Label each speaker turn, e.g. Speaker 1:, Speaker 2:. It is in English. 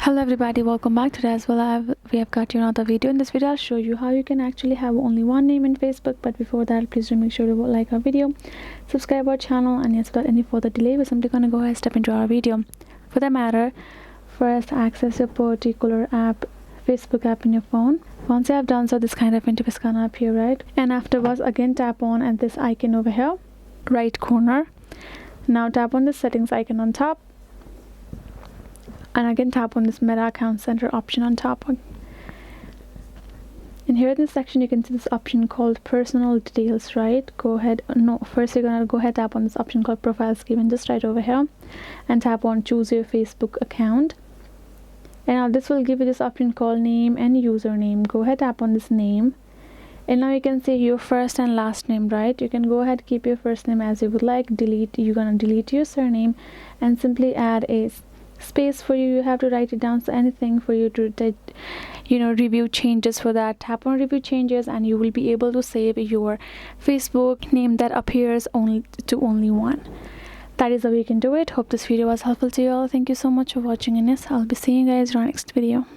Speaker 1: Hello everybody, welcome back. Today as well we have got you another video. In this video I'll show you how you can actually have only one name in Facebook. But before that, please do make sure to like our video, subscribe our channel, and yes, without any further delay, we're simply gonna go ahead and step into our video. For that matter, first access your particular app, Facebook app in your phone. Once you have done so, this kind of interface is gonna appear, right? And afterwards, again tap on at this icon over here, right corner. Now tap on the settings icon on top, and again tap on this Meta Account Center option on top. And here in this section you can see this option called personal details, right? First you're gonna go ahead, tap on this option called profile scheme, just right over here, and tap on choose your Facebook account. And now this will give you this option called name and username. Go ahead, tap on this name, and now you can see your first and last name, right? You can go ahead, keep your first name as you would like. You're gonna delete your surname and simply add a space for you have to write it down. So anything for you to review changes, for that tap on review changes, and you will be able to save your Facebook name that appears only one. That is how you can do it. Hope this video was helpful to you all. Thank you so much for watching, and yes, I'll be seeing you guys in our next video.